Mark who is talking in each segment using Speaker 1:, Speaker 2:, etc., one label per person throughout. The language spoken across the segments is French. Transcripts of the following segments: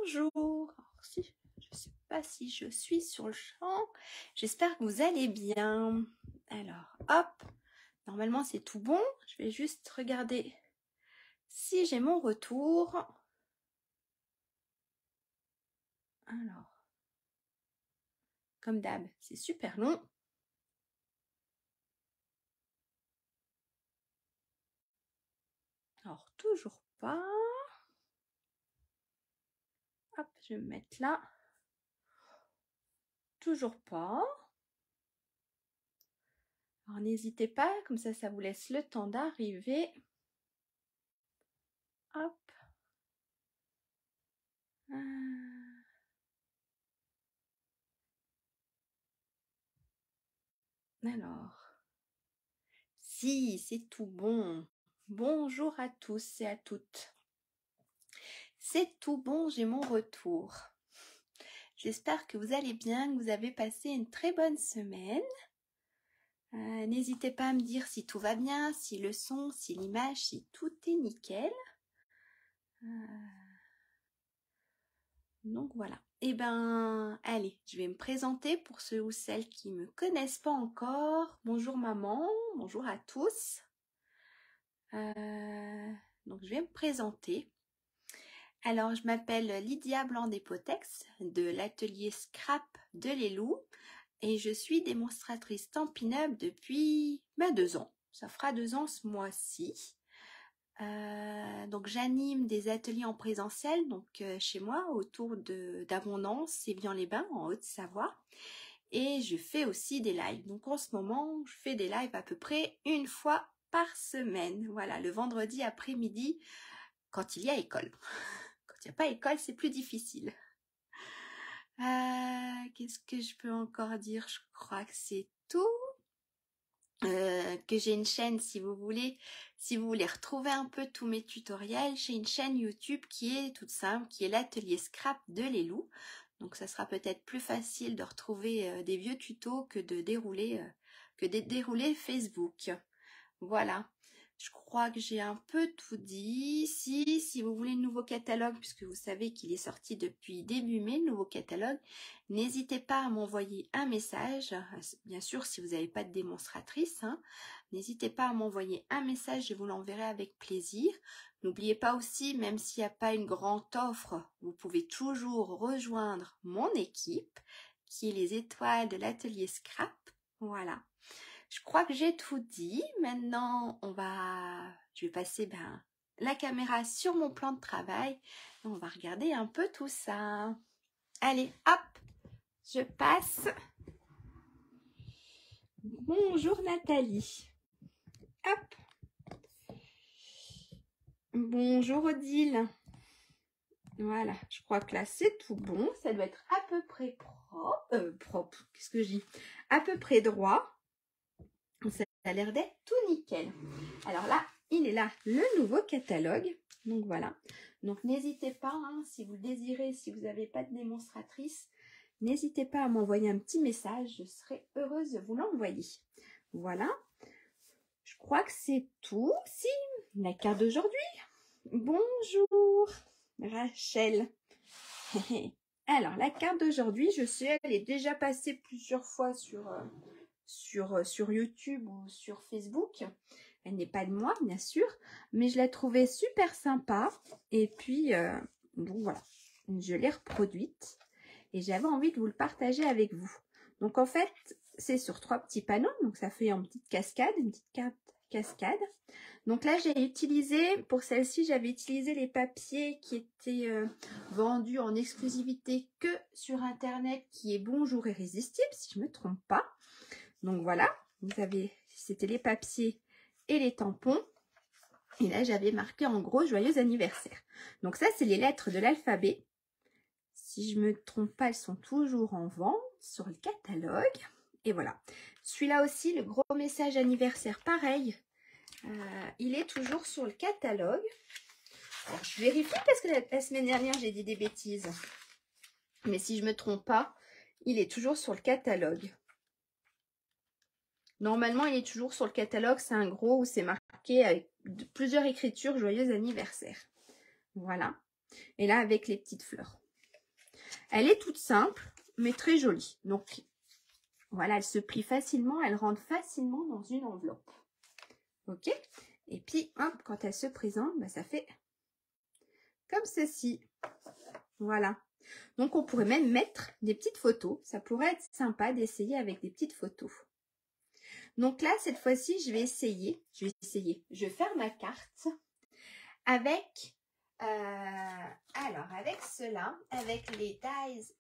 Speaker 1: bonjour. Alors, je ne sais pas si je suis sur le champ. J'espère que vous allez bien. Alors, hop. Normalement, c'est tout bon. Je vais juste regarder si j'ai mon retour. Alors, comme d'hab, c'est super long. Alors, toujours pas. Hop, je vais me mettre là. Toujours pas. Alors, n'hésitez pas, comme ça vous laisse le temps d'arriver. Hop. Alors, si, c'est tout bon. Bonjour à tous et à toutes. C'est tout bon, j'ai mon retour. J'espère que vous allez bien, que vous avez passé une très bonne semaine. N'hésitez pas à me dire si tout va bien, si le son, si l'image, si tout est nickel. Donc voilà. Eh ben, allez, je vais me présenter pour ceux ou celles qui ne me connaissent pas encore. Bonjour maman, bonjour à tous. Donc je vais me présenter. Alors, je m'appelle Lydia Blanc-Despotex de l'atelier Scrap de l'Elou et je suis démonstratrice Stampin' Up depuis 2 ans. Ça fera 2 ans ce mois-ci. Donc, j'anime des ateliers en présentiel donc chez moi autour d'Abondance, Évian-les-Bains en Haute-Savoie. Et je fais aussi des lives. Donc, en ce moment, je fais des lives à peu près une fois par semaine. Voilà, le vendredi après-midi quand il y a école. Quand il n'y a pas école, c'est plus difficile. Qu'est-ce que je peux encore dire? Je crois que c'est tout. Que j'ai une chaîne si vous voulez retrouver un peu tous mes tutoriels. J'ai une chaîne YouTube qui est toute simple, qui est l'atelier Scrap de l'Elou. Donc ça sera peut-être plus facile de retrouver des vieux tutos que de dérouler Facebook. Voilà. Je crois que j'ai un peu tout dit. Si vous voulez le nouveau catalogue, puisque vous savez qu'il est sorti depuis début mai, le nouveau catalogue, n'hésitez pas à m'envoyer un message. Bien sûr, si vous n'avez pas de démonstratrice, n'hésitez pas à m'envoyer un message, je vous l'enverrai avec plaisir. N'oubliez pas aussi, même s'il n'y a pas une grande offre, vous pouvez toujours rejoindre mon équipe, qui est les étoiles de l'atelier Scrap. Voilà. Je crois que j'ai tout dit. Maintenant, je vais passer la caméra sur mon plan de travail. Et on va regarder un peu tout ça. Allez, hop, je passe. Bonjour Nathalie. Hop. Bonjour Odile. Voilà, je crois que là c'est tout bon. Ça doit être à peu près propre. Qu'est-ce que je dis? À peu près droit. Ça a l'air d'être tout nickel. Alors là, il est là, le nouveau catalogue. Donc voilà. Donc n'hésitez pas, si vous le désirez, si vous n'avez pas de démonstratrice, n'hésitez pas à m'envoyer un petit message. Je serai heureuse de vous l'envoyer. Voilà. Je crois que c'est tout. Si, la carte d'aujourd'hui. Bonjour, Rachel. Alors, la carte d'aujourd'hui, je sais, elle est déjà passée plusieurs fois sur YouTube ou sur Facebook. Elle n'est pas de moi, bien sûr, mais je l'ai trouvée super sympa. Et puis, donc voilà, je l'ai reproduite et j'avais envie de vous le partager avec vous. Donc en fait, c'est sur 3 petits panneaux, donc ça fait en petite cascade, une petite carte cascade. Donc là, j'ai utilisé, pour celle-ci, j'avais utilisé les papiers qui étaient vendus en exclusivité que sur Internet, qui est Bonjour Irrésistible, si je ne me trompe pas. Donc voilà, vous avez, c'était les papiers et les tampons. Et là, j'avais marqué en gros joyeux anniversaire. Donc ça, c'est les lettres de l'alphabet. Si je ne me trompe pas, elles sont toujours en vente sur le catalogue. Et voilà. Celui-là aussi, le gros message anniversaire, pareil. Il est toujours sur le catalogue. Alors, je vérifie parce que la semaine dernière, j'ai dit des bêtises. Mais si je ne me trompe pas, il est toujours sur le catalogue. Normalement, il est toujours sur le catalogue. C'est un gros où c'est marqué avec plusieurs écritures. Joyeux anniversaire. Voilà. Et là, avec les petites fleurs. Elle est toute simple, mais très jolie. Donc, voilà, elle se plie facilement, elle rentre facilement dans une enveloppe. Ok? Et puis, hop, quand elle se présente, bah, ça fait comme ceci. Voilà. Donc, on pourrait même mettre des petites photos. Ça pourrait être sympa d'essayer avec des petites photos. Donc là, cette fois-ci, je vais essayer. Je vais faire ma carte avec, avec cela, avec les dies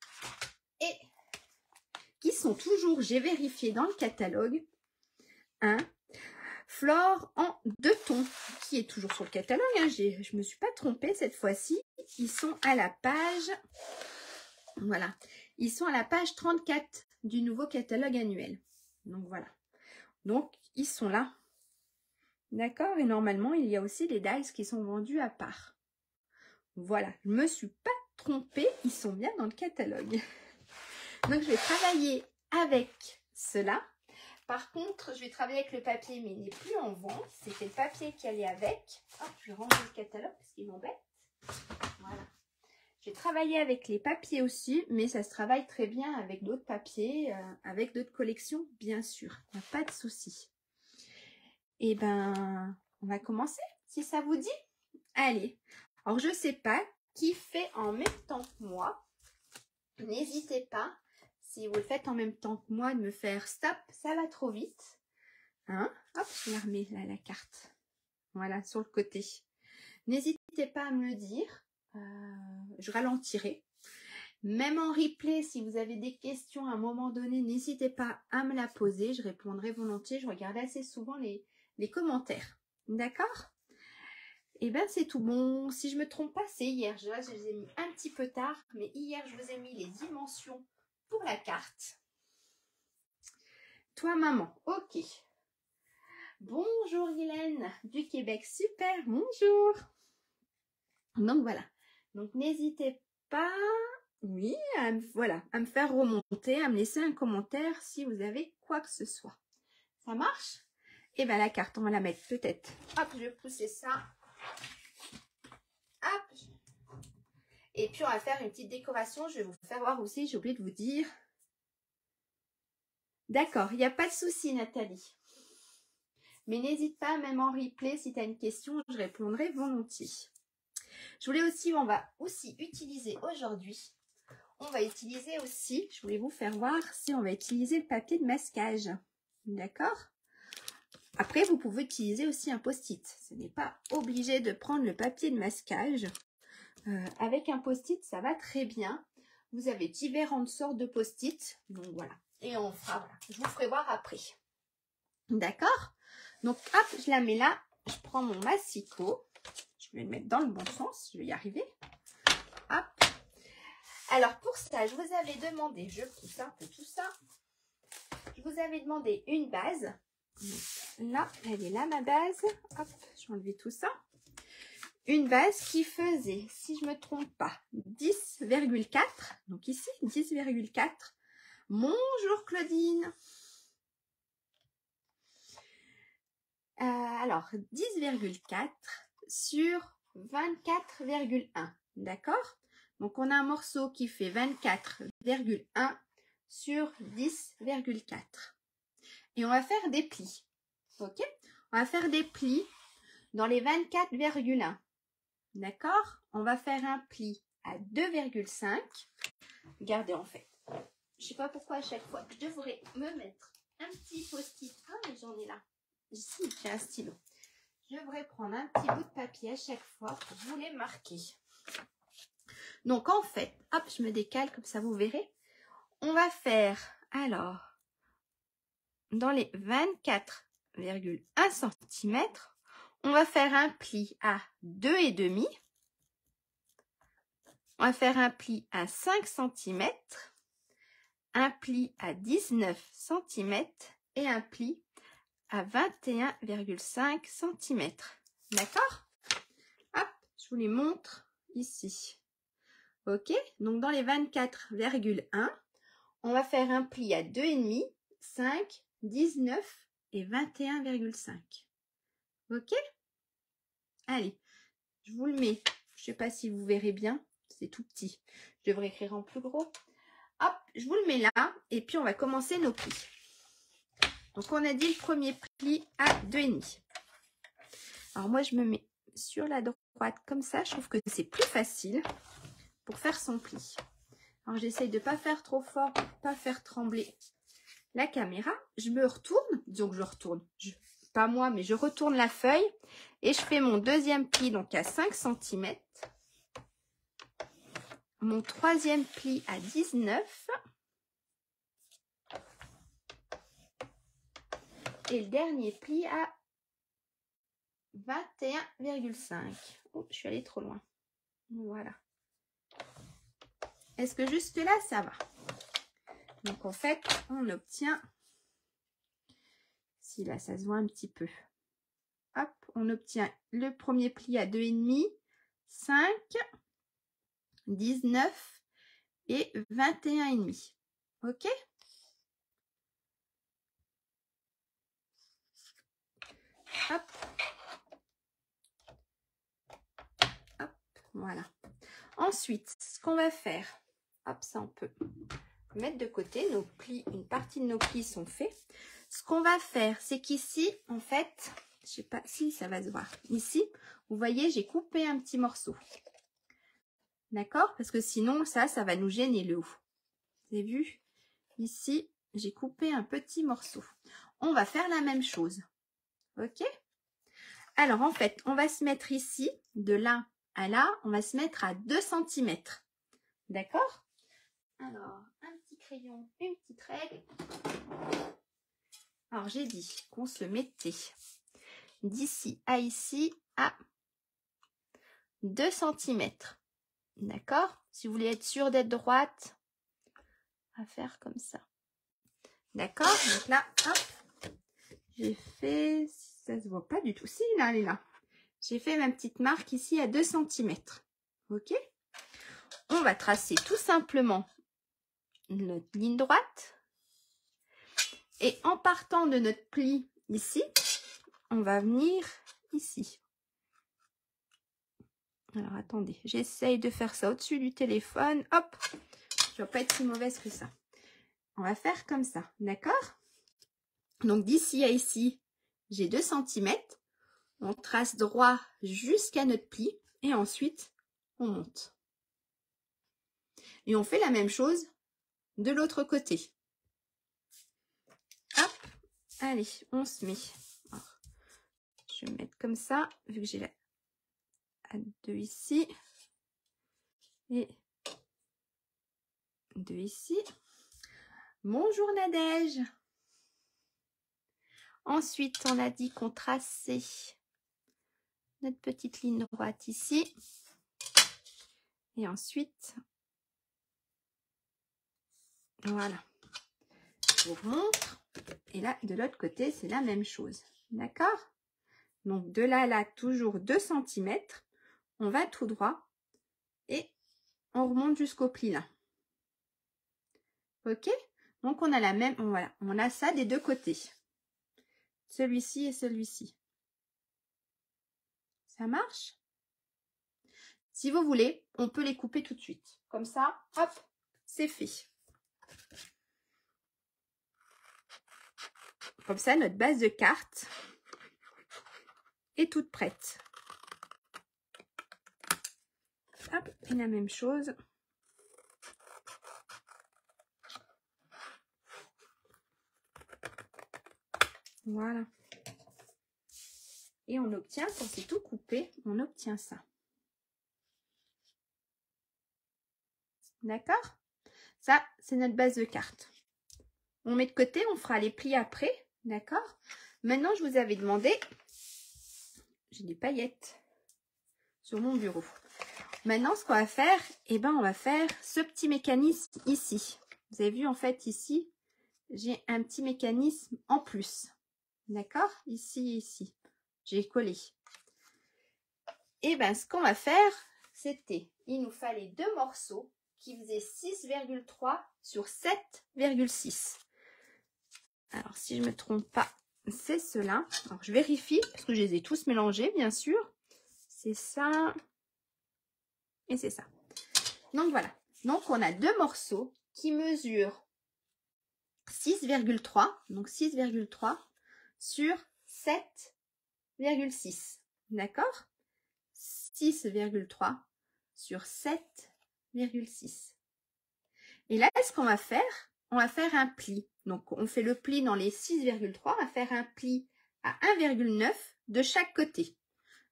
Speaker 1: et qui sont toujours, j'ai vérifié dans le catalogue, hein, Flore en 2 tons, qui est toujours sur le catalogue. Hein, je me suis pas trompée cette fois-ci. Ils sont à la page, voilà, ils sont à la page 34 du nouveau catalogue annuel. Donc voilà. Donc ils sont là. D'accord? Et normalement, il y a aussi les dies qui sont vendus à part. Voilà, je me suis pas trompée. Ils sont bien dans le catalogue. Donc je vais travailler avec cela. Par contre, je vais travailler avec le papier, mais il n'est plus en vente. C'était le papier qui allait avec. Hop, je vais ranger le catalogue parce qu'il m'embête. Voilà. J'ai travaillé avec les papiers aussi, mais ça se travaille très bien avec d'autres papiers, avec d'autres collections, bien sûr. Il n'y a pas de souci. Et ben, on va commencer, si ça vous dit. Allez. Alors, je ne sais pas qui fait en même temps que moi. N'hésitez pas. Si vous le faites en même temps que moi, de me faire stop, ça va trop vite. Hein? Hop, je la remets là, la carte. Voilà, sur le côté. N'hésitez pas à me le dire. Je ralentirai. Même en replay, si vous avez des questions à un moment donné, n'hésitez pas à me la poser. Je répondrai volontiers. Je regarde assez souvent les commentaires. D'accord? Et bien, c'est tout bon. Si je ne me trompe pas, c'est hier. Je les ai mis un petit peu tard. Mais hier, je vous ai mis les dimensions pour la carte. Toi, maman. Ok. Bonjour, Hélène du Québec. Super, bonjour. Donc, voilà. Donc, n'hésitez pas, oui, à me faire remonter, à me laisser un commentaire si vous avez quoi que ce soit. Ça marche? Et bien, la carte, on va la mettre peut-être. Hop, je vais pousser ça. Hop. Et puis, on va faire une petite décoration. Je vais vous faire voir aussi, j'ai oublié de vous dire. D'accord, il n'y a pas de souci, Nathalie. Mais n'hésite pas, même en replay, si tu as une question, je répondrai volontiers. Je voulais aussi, on va aussi utiliser aujourd'hui, je voulais vous faire voir si on va utiliser le papier de masquage. D'accord? Après, vous pouvez utiliser aussi un post-it. Ce n'est pas obligé de prendre le papier de masquage. Avec un post-it, ça va très bien. Vous avez différentes sortes de post-it. Donc voilà. Et on fera, voilà. Je vous ferai voir après. D'accord? Donc, hop, je la mets là. Je prends mon massicot. Je vais le mettre dans le bon sens. Je vais y arriver. Hop. Alors, pour ça, je vous avais demandé, je pousse un peu tout ça. Je vous avais demandé une base. Là, elle est là, ma base. Hop, je vais enlever tout ça. Une base qui faisait, si je ne me trompe pas, 10,4. Donc ici, 10,4. Bonjour, Claudine. Alors, 10,4 sur 24,1. D'accord? Donc, on a un morceau qui fait 24,1 sur 10,4. Et on va faire des plis. Ok? On va faire des plis dans les 24,1. D'accord? On va faire un pli à 2,5. Regardez, en fait. Je ne sais pas pourquoi à chaque fois, je devrais me mettre un petit post-it. Ah, mais j'en ai là. Ici, j'ai un stylo. Je devrais prendre un petit bout de papier à chaque fois pour vous les marquer. Donc, en fait, hop, je me décale comme ça, vous verrez. On va faire, alors, dans les 24,1 cm, on va faire un pli à 2,5. On va faire un pli à 5 cm, un pli à 19 cm et un pli à 21,5 cm. D'accord? Hop, je vous les montre ici. Ok, donc dans les 24,1, on va faire un pli à 2,5, 5, 19 et 21,5. Ok? Allez, je vous le mets. Je ne sais pas si vous verrez bien. c'est tout petit. Je devrais écrire en plus gros. Hop, je vous le mets là. Et puis, on va commencer nos plis. Donc, on a dit le premier pli à 2,5. Alors, moi, je me mets sur la droite comme ça. Je trouve que c'est plus facile pour faire son pli. Alors, j'essaye de ne pas faire trop fort, pour ne pas faire trembler la caméra. Je me retourne. Disons que je retourne. Pas moi, mais je retourne la feuille. Et je fais mon deuxième pli, donc à 5 cm. Mon troisième pli à 19. Et le dernier pli à 21,5. Oh, je suis allée trop loin. Voilà. Est-ce que jusque là, ça va? Donc, en fait, on obtient... Si là, ça se voit un petit peu. Hop, on obtient le premier pli à 2,5, 5, 19 et 21,5. OK? Hop. Hop, voilà. Ensuite, ce qu'on va faire, hop, ça on peut mettre de côté. Nos plis, une partie de nos plis sont faits. Ce qu'on va faire, c'est qu'ici, en fait, je sais pas si ça va se voir. Ici, vous voyez, j'ai coupé un petit morceau. D'accord? Parce que sinon, ça va nous gêner le haut. Vous avez vu? Ici, j'ai coupé un petit morceau. On va faire la même chose. OK? Alors, en fait, on va se mettre ici, de là à là, on va se mettre à 2 cm. D'accord? Alors, un petit crayon, une petite règle. Alors, j'ai dit qu'on se mettait d'ici à ici à 2 cm. D'accord? Si vous voulez être sûr d'être droite, à faire comme ça. D'accord? Donc là, hop, j'ai fait... Ça se voit pas du tout. Si, là, elle est là. J'ai fait ma petite marque ici à 2 cm. OK? On va tracer tout simplement notre ligne droite. Et en partant de notre pli ici, on va venir ici. Alors, attendez. J'essaye de faire ça au-dessus du téléphone. Hop! Je ne vais pas être si mauvaise que ça. On va faire comme ça. D'accord? Donc, d'ici à ici, j'ai 2 cm. On trace droit jusqu'à notre pli. Et ensuite, on monte. Et on fait la même chose de l'autre côté. Hop, allez, on se met. Alors, je vais mettre comme ça, vu que j'ai la 2 ici. Et 2 ici. Bonjour Nadège. Ensuite, on a dit qu'on traçait notre petite ligne droite ici. Et ensuite, voilà. Je vous remontre. Et là, de l'autre côté, c'est la même chose. D'accord? Donc, de là à là, toujours 2 cm. On va tout droit. Et on remonte jusqu'au pli là. OK? Donc, on a la même... Voilà, on a ça des deux côtés. Celui-ci et celui-ci. Ça marche? Si vous voulez, on peut les couper tout de suite. Comme ça, hop, c'est fait. Comme ça, notre base de carte est toute prête. Hop, et la même chose. Voilà. Et on obtient, quand c'est tout coupé, on obtient ça. D'accord? Ça, c'est notre base de carte. On met de côté, on fera les plis après. D'accord? Maintenant, je vous avais demandé... J'ai des paillettes sur mon bureau. Maintenant, ce qu'on va faire, eh ben, on va faire ce petit mécanisme ici. Vous avez vu, en fait, ici, j'ai un petit mécanisme en plus. D'accord? Ici et ici. J'ai collé. Et ben, ce qu'on va faire, c'était, il nous fallait 2 morceaux qui faisaient 6,3 sur 7,6. Alors, si je ne me trompe pas, c'est cela. Alors, je vérifie, parce que je les ai tous mélangés, bien sûr. C'est ça. Et c'est ça. Donc voilà. Donc on a deux morceaux qui mesurent 6,3. Donc 6,3 sur 7,6. D'accord? 6,3 sur 7,6. Et là, ce qu'on va faire, on va faire un pli. Donc, on fait le pli dans les 6,3. On va faire un pli à 1,9 de chaque côté.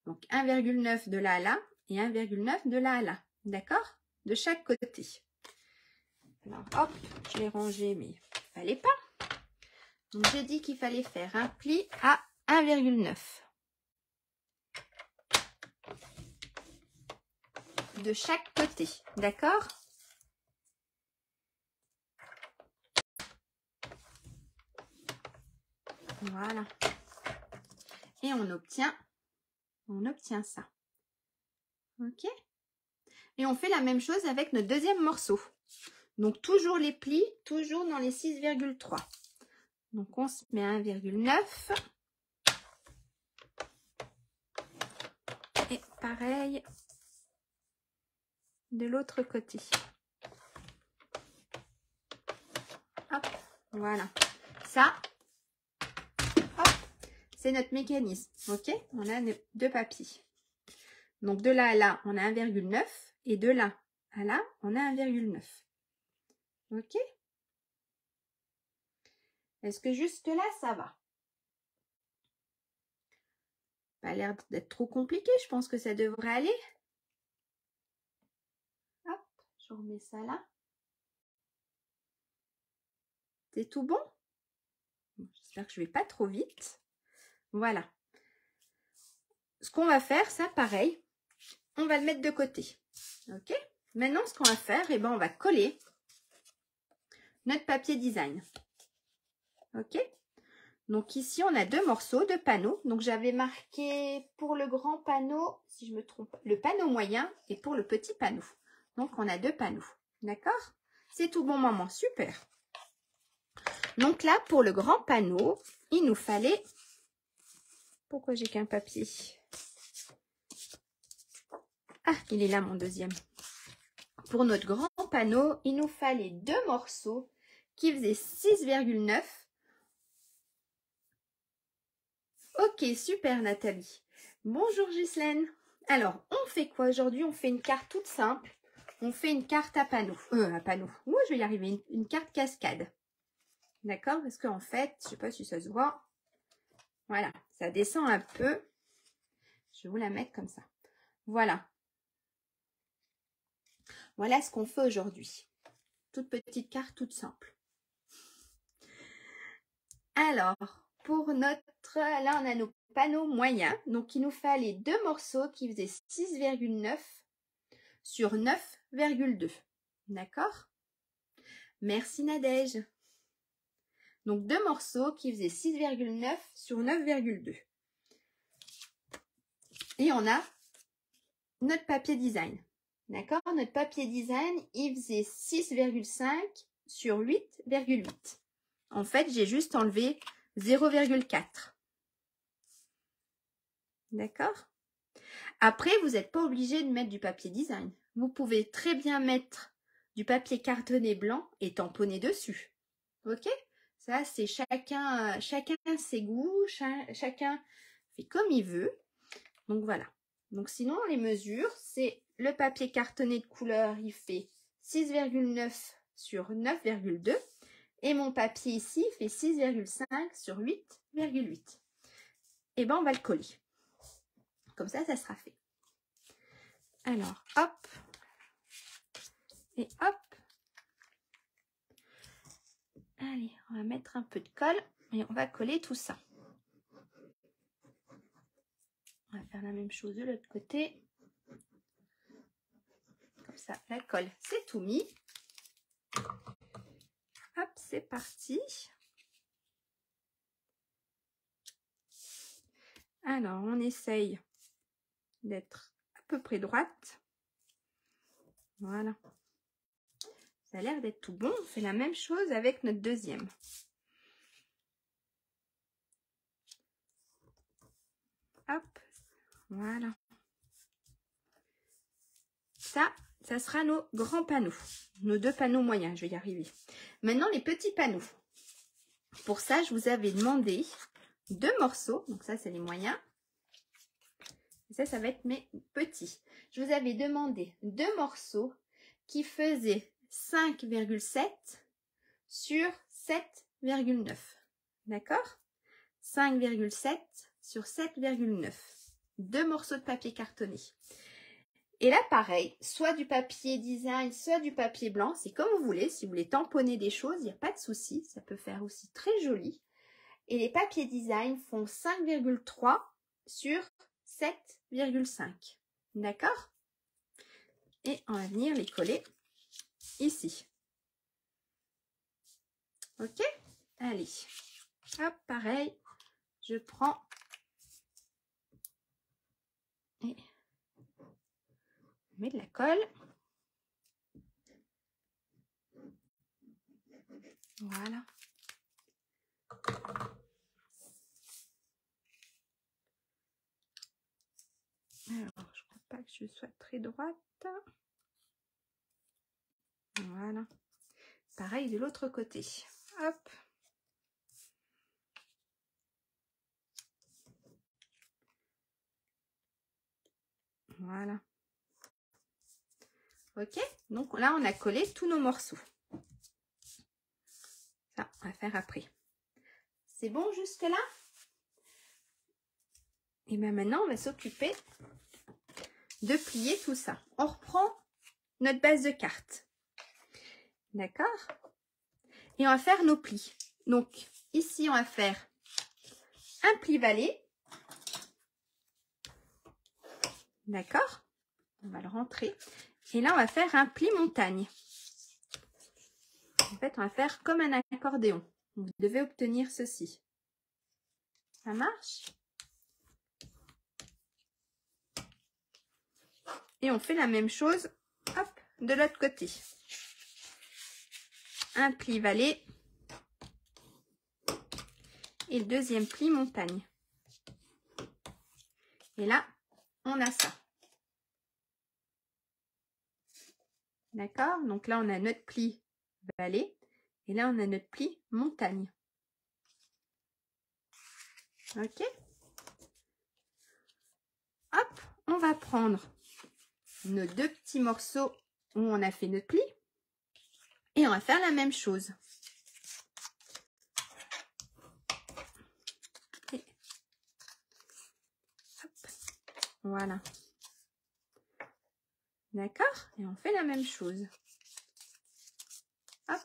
Speaker 1: Donc, 1,9 de là à là et 1,9 de là à là. D'accord? De chaque côté. Alors, hop, je l'ai rangé, mais il ne fallait pas. Donc, j'ai dit qu'il fallait faire un pli à 1,9 de chaque côté. D'accord? Voilà. Et on obtient ça. Ok? Et on fait la même chose avec notre deuxième morceau. Donc, toujours les plis, toujours dans les 6,3. Donc, on se met 1,9. Et pareil de l'autre côté. Hop, voilà. Ça, hop, c'est notre mécanisme. Ok? On a deux papiers. Donc, de là à là, on a 1,9. Et de là à là, on a 1,9. Ok? Est-ce que juste là, ça va? Pas l'air d'être trop compliqué. Je pense que ça devrait aller. Hop, je remets ça là. C'est tout bon? J'espère que je ne vais pas trop vite. Voilà. Ce qu'on va faire, ça pareil, on va le mettre de côté. Ok? Maintenant, ce qu'on va faire, eh ben, on va coller notre papier design. Ok? Donc ici, on a deux morceaux de panneaux. Donc j'avais marqué pour le grand panneau, si je me trompe, le panneau moyen et pour le petit panneau. Donc on a deux panneaux. D'accord? C'est tout bon, maman. Super. Donc là, pour le grand panneau, il nous fallait... Pourquoi j'ai qu'un papier? Ah, il est là, mon deuxième. Pour notre grand panneau, il nous fallait deux morceaux qui faisaient 6,9. Ok, super Nathalie. Bonjour Ghislaine. Alors, on fait quoi aujourd'hui? On fait une carte toute simple. On fait une carte à panneau. À panneau. Moi, je vais y arriver. Une carte cascade. D'accord? Parce qu'en fait, je ne sais pas si ça se voit. Voilà, ça descend un peu. Je vais vous la mettre comme ça. Voilà. Voilà ce qu'on fait aujourd'hui. Toute petite carte, toute simple. Alors, pour notre... Là, on a nos panneaux moyens. Donc, il nous fallait deux morceaux qui faisaient 6,9 sur 9,2. D'accord? Merci Nadège. Donc, deux morceaux qui faisaient 6,9 sur 9,2. Et on a notre papier design. D'accord? Notre papier design, il faisait 6,5 sur 8,8. En fait, j'ai juste enlevé 0,4. D'accord? Après, vous n'êtes pas obligé de mettre du papier design. Vous pouvez très bien mettre du papier cartonné blanc et tamponner dessus. Ok? Ça, c'est chacun ses goûts, chacun fait comme il veut. Donc, voilà. Donc, sinon, les mesures, c'est le papier cartonné de couleur, il fait 6,9 sur 9,2. Et mon papier ici fait 6,5 sur 8,8. Et bien, on va le coller. Comme ça, ça sera fait. Alors, hop. Et hop. Allez, on va mettre un peu de colle et on va coller tout ça. On va faire la même chose de l'autre côté. Comme ça, la colle, c'est tout mis. Hop, c'est parti. Alors, on essaye d'être à peu près droite. Voilà. Ça a l'air d'être tout bon. On fait la même chose avec notre deuxième. Hop. Voilà. Ça, ça sera nos grands panneaux. Nos 2 panneaux moyens, je vais y arriver. Maintenant, les petits panneaux. Pour ça, je vous avais demandé 2 morceaux. Donc ça, c'est les moyens. Et ça va être mes petits. Je vous avais demandé 2 morceaux qui faisaient 5,7 sur 7,9. D'accord? 5,7 sur 7,9. 2 morceaux de papier cartonné. Et là, pareil, soit du papier design, soit du papier blanc. C'est comme vous voulez. Si vous voulez tamponner des choses, il n'y a pas de souci. Ça peut faire aussi très joli. Et les papiers design font 5,3 sur 7,5. D'accord? Et on va venir les coller ici. Ok? Allez. Hop, pareil. Je prends et je mets de la colle. Voilà. Alors, je crois pas que je sois très droite. Voilà. Pareil de l'autre côté. Hop. Voilà. Ok. Donc là, on a collé tous nos morceaux. Ça, on va faire après. C'est bon jusque-là? Et bien maintenant, on va s'occuper de plier tout ça. On reprend notre base de carte. D'accord? Et on va faire nos plis. Donc, ici, on va faire un pli vallée. D'accord? On va le rentrer. Et là, on va faire un pli montagne. En fait, on va faire comme un accordéon. Vous devez obtenir ceci. Ça marche? Et on fait la même chose, hop, de l'autre côté. Un pli vallée. Et le deuxième pli montagne. Et là, on a ça. D'accord? Donc là, on a notre pli vallée. Et là, on a notre pli montagne. Ok? Hop, on va prendre nos 2 petits morceaux où on a fait notre pli. Et on va faire la même chose. Et hop, voilà. D'accord? Et on fait la même chose. Hop,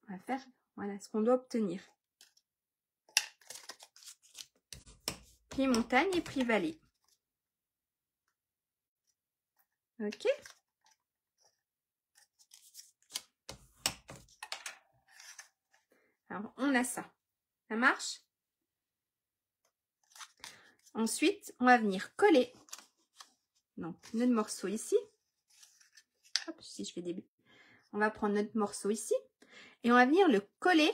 Speaker 1: on va faire, voilà ce qu'on doit obtenir. Pli montagne et pli vallée. Ok? Alors, on a ça. Ça marche? Ensuite, on va venir coller. Donc, notre morceau ici. Hop, si je fais des... On va prendre notre morceau ici. Et on va venir le coller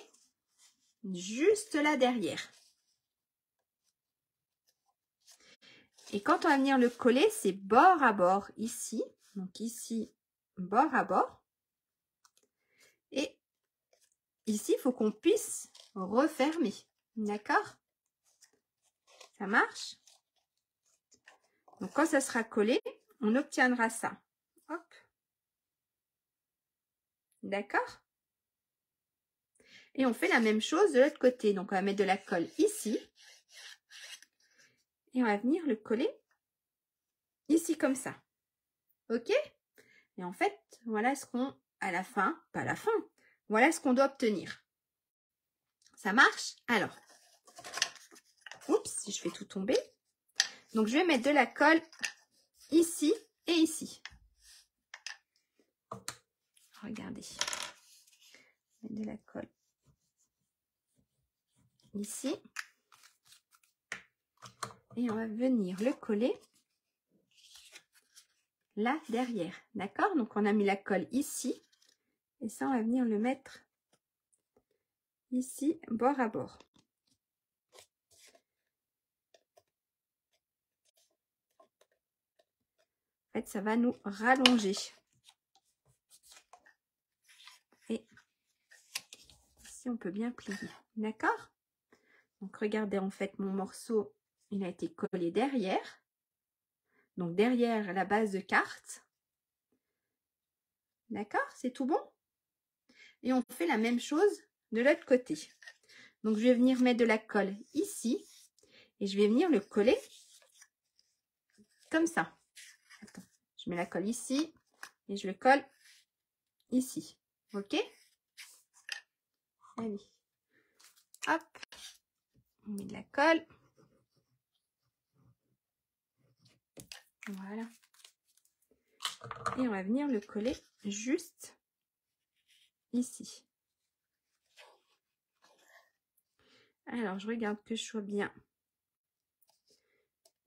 Speaker 1: juste là derrière. Et quand on va venir le coller, c'est bord à bord ici. Donc ici, bord à bord. Et ici, il faut qu'on puisse refermer. D'accord? Ça marche? Donc quand ça sera collé, on obtiendra ça. Hop. D'accord? Et on fait la même chose de l'autre côté. Donc on va mettre de la colle ici. Et on va venir le coller ici comme ça. Ok? Et en fait, voilà ce qu'on, à la fin, pas à la fin, voilà ce qu'on doit obtenir. Ça marche? Alors, oups, si je fais tout tomber. Donc je vais mettre de la colle ici et ici. Regardez. Mettre de la colle ici. Et on va venir le coller là derrière. D'accord? Donc on a mis la colle ici. Et ça, on va venir le mettre ici, bord à bord. En fait, ça va nous rallonger. Ici, on peut bien plier. D'accord? Donc, regardez, en fait, mon morceau, il a été collé derrière. Donc, derrière la base de carte. D'accord? C'est tout bon? Et on fait la même chose de l'autre côté. Donc, je vais venir mettre de la colle ici. Et je vais venir le coller comme ça. Attends, je mets la colle ici. Et je le colle ici. Ok? Allez. Hop. On met de la colle. Voilà. Et on va venir le coller juste ici. Alors, je regarde que je sois bien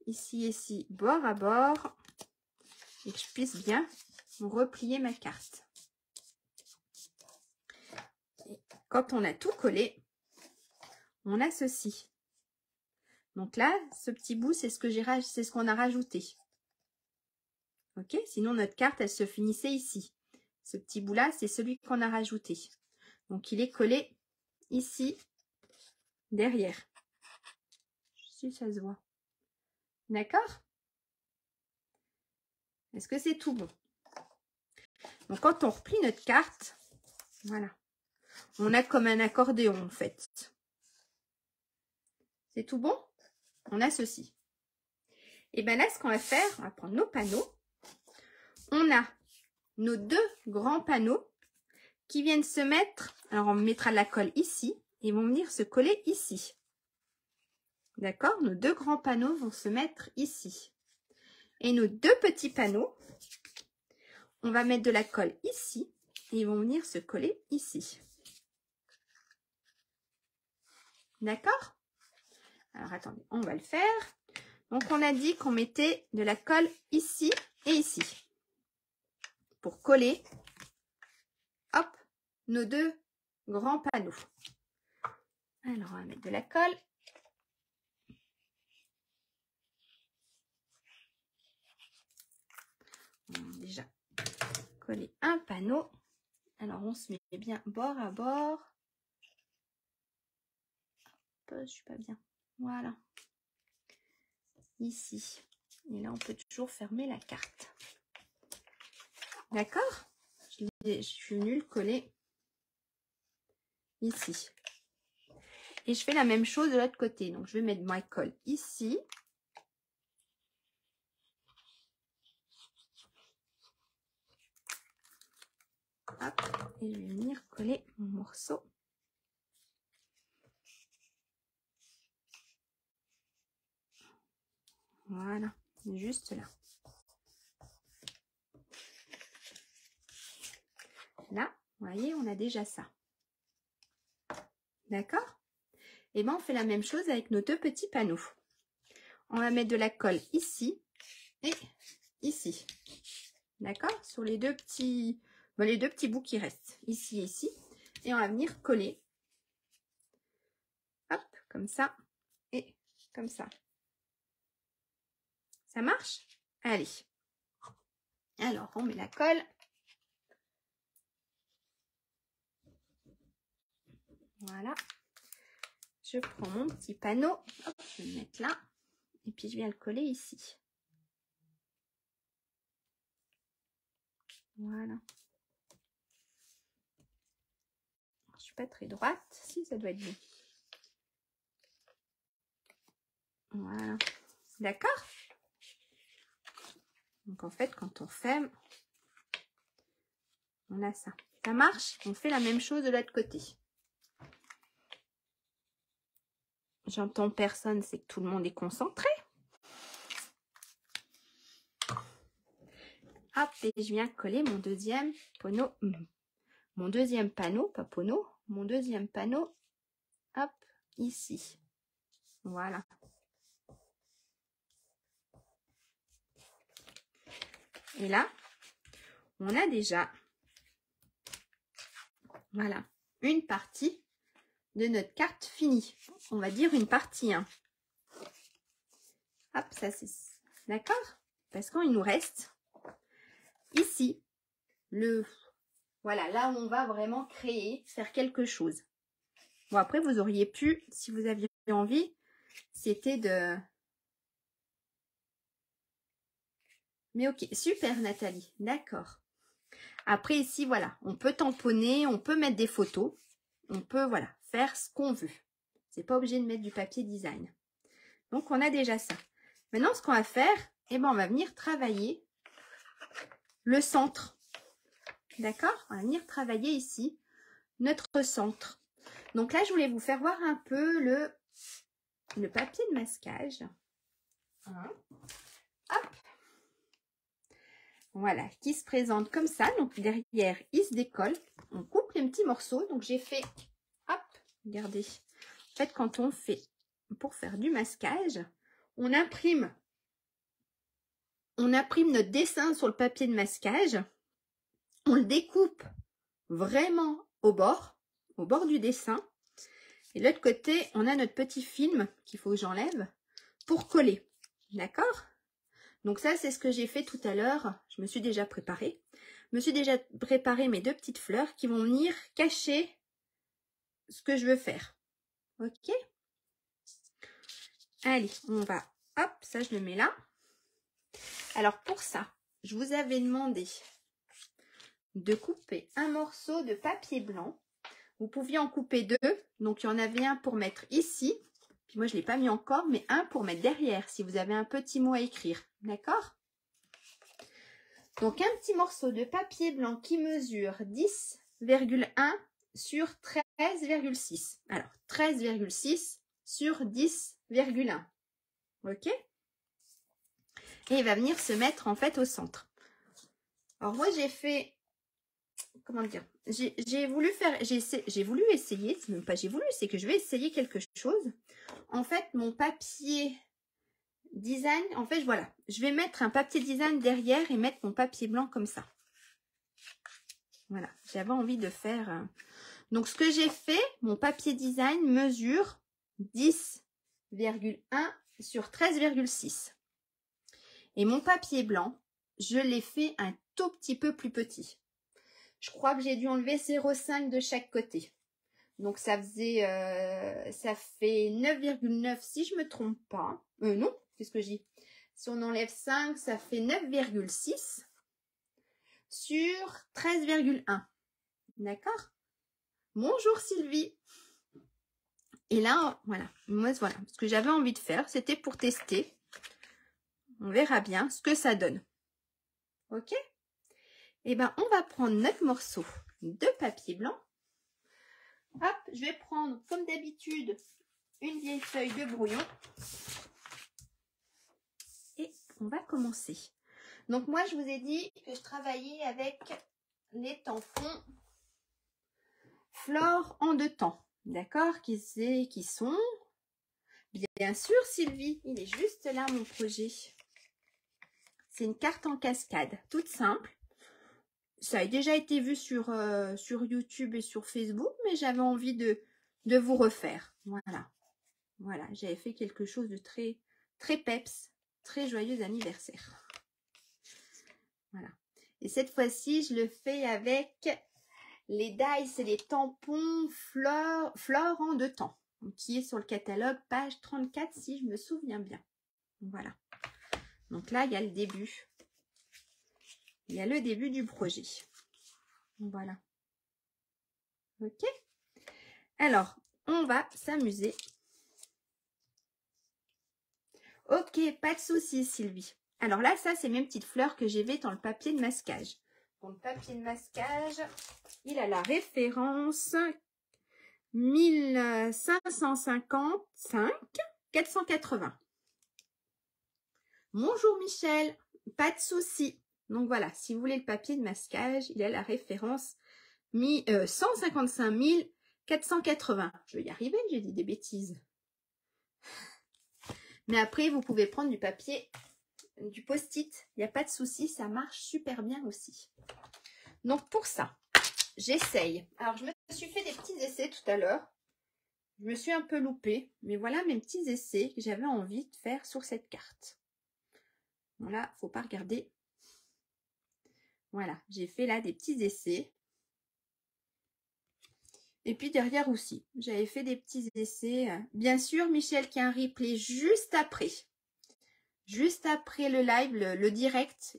Speaker 1: ici et ici, bord à bord. Et que je puisse bien replier ma carte. Et quand on a tout collé, on a ceci. Donc là, ce petit bout, c'est ce qu'on a rajouté. Ok? Sinon, notre carte, elle se finissait ici. Ce petit bout-là, c'est celui qu'on a rajouté. Donc, il est collé ici, derrière. Si ça se voit. D'accord? Est-ce que c'est tout bon? Donc, quand on replie notre carte, voilà. On a comme un accordéon, en fait. C'est tout bon? On a ceci. Et bien là, ce qu'on va faire, on va prendre nos panneaux. On a nos deux grands panneaux qui viennent se mettre. Alors, on mettra de la colle ici et vont venir se coller ici. D'accord? Nos deux grands panneaux vont se mettre ici. Et nos deux petits panneaux, on va mettre de la colle ici et ils vont venir se coller ici. D'accord? Alors, attendez, on va le faire. Donc, on a dit qu'on mettait de la colle ici et ici pour coller, hop, nos deux grands panneaux. Alors, on va mettre de la colle. On va déjà coller un panneau. Alors, on se met bien bord à bord. Hop, je suis pas bien. Voilà. Ici. Et là, on peut toujours fermer la carte. D'accord? Je suis venue le coller ici. Et je fais la même chose de l'autre côté. Donc, je vais mettre ma colle ici. Hop. Et je vais venir coller mon morceau. Voilà. Juste là. Là, vous voyez, on a déjà ça. D'accord? Et bien, on fait la même chose avec nos deux petits panneaux. On va mettre de la colle ici et ici. D'accord? Sur les deux petits bouts qui restent. Ici et ici. Et on va venir coller. Hop, comme ça. Et comme ça. Ça marche? Allez. Alors, on met la colle. Voilà. Je prends mon petit panneau. Hop, je vais le mettre là. Et puis, je viens le coller ici. Voilà. Je suis pas très droite. Si, ça doit être bon. Voilà. D'accord? Donc, en fait, quand on ferme, on a ça. Ça marche? On fait la même chose de l'autre côté. J'entends personne, c'est que tout le monde est concentré. Hop, et je viens coller mon deuxième panneau. Mon deuxième panneau, pas panneau, mon deuxième panneau, hop, ici. Voilà. Et là, on a déjà, voilà, une partie de notre carte finie. On va dire une partie 1. Hop, ça c'est... D'accord? Parce qu'il nous reste ici, voilà, là où on va vraiment créer, faire quelque chose. Bon, après, vous auriez pu, si vous aviez envie, c'était de... Mais ok, super Nathalie, d'accord. Après ici, voilà, on peut tamponner, on peut mettre des photos. On peut, voilà, faire ce qu'on veut. C'est pas obligé de mettre du papier design. Donc, on a déjà ça. Maintenant, ce qu'on va faire, eh ben, on va venir travailler le centre. D'accord? On va venir travailler ici notre centre. Donc là, je voulais vous faire voir un peu le papier de masquage. Hein? Hop. Voilà, qui se présente comme ça. Donc derrière, il se décolle. On coupe les petits morceaux. Donc j'ai fait, hop, regardez. En fait, quand on fait, pour faire du masquage, on imprime notre dessin sur le papier de masquage. On le découpe vraiment au bord du dessin. Et de l'autre côté, on a notre petit film qu'il faut que j'enlève pour coller. D'accord? Donc ça, c'est ce que j'ai fait tout à l'heure. Je me suis déjà préparée. Je me suis déjà préparé mes deux petites fleurs qui vont venir cacher ce que je veux faire. Ok? Allez, on va... Hop, ça, je le mets là. Alors, pour ça, je vous avais demandé de couper un morceau de papier blanc. Vous pouviez en couper deux. Donc, il y en avait un pour mettre ici. Puis moi, je ne l'ai pas mis encore, mais un pour mettre derrière si vous avez un petit mot à écrire. D'accord? Donc, un petit morceau de papier blanc qui mesure 10,1 sur 13,6. Alors, 13,6 sur 10,1. Ok? Et il va venir se mettre en fait au centre. Alors, moi, j'ai fait... Comment dire? J'ai voulu faire... J'ai voulu essayer. C'est même pas j'ai voulu, c'est que je vais essayer quelque chose. En fait, mon papier design, en fait, voilà. Je vais mettre un papier design derrière et mettre mon papier blanc comme ça. Voilà, j'avais envie de faire... Donc, ce que j'ai fait, mon papier design mesure 10,1 sur 13,6. Et mon papier blanc, je l'ai fait un tout petit peu plus petit. Je crois que j'ai dû enlever 0,5 de chaque côté. Donc, ça faisait... ça fait 9,9 si je ne me trompe pas. Non, qu'est-ce que je dis? Si on enlève 5, ça fait 9,6 sur 13,1. D'accord? Bonjour Sylvie. Et là, voilà. Moi, voilà. Ce que j'avais envie de faire, c'était pour tester. On verra bien ce que ça donne. Ok? Et ben, on va prendre notre morceau de papier blanc. Hop, je vais prendre, comme d'habitude, une vieille feuille de brouillon. Et on va commencer. Donc, moi, je vous ai dit que je travaillais avec les tampons Flore en deux temps. D'accord? Qui sont... Bien sûr, Sylvie, il est juste là, mon projet. C'est une carte en cascade, toute simple. Ça a déjà été vu sur YouTube et sur Facebook, mais j'avais envie de vous refaire. Voilà. Voilà, j'avais fait quelque chose de très, très peps, très joyeux anniversaire. Voilà. Et cette fois-ci, je le fais avec les dies et les tampons Flore en deux temps, qui est sur le catalogue, page 34, si je me souviens bien. Voilà. Donc là, il y a le début. Il y a le début du projet. Voilà. Ok? Alors, on va s'amuser. Ok, pas de souci, Sylvie. Alors là, ça, c'est mes petites fleurs que j'ai vues dans le papier de masquage. Donc, le papier de masquage, il a la référence 1555 480. Bonjour Michel, pas de souci. Donc voilà, si vous voulez le papier de masquage, il a la référence 155 480. Je vais y arriver, j'ai dit des bêtises. Mais après, vous pouvez prendre du papier, du post-it. Il n'y a pas de souci, ça marche super bien aussi. Donc pour ça, j'essaye. Alors, je me suis fait des petits essais tout à l'heure. Je me suis un peu loupée. Mais voilà mes petits essais que j'avais envie de faire sur cette carte. Voilà, faut pas regarder. Voilà, j'ai fait là des petits essais. Et puis derrière aussi, j'avais fait des petits essais. Bien sûr, Michel, qui a un replay juste après. Juste après le live, le direct,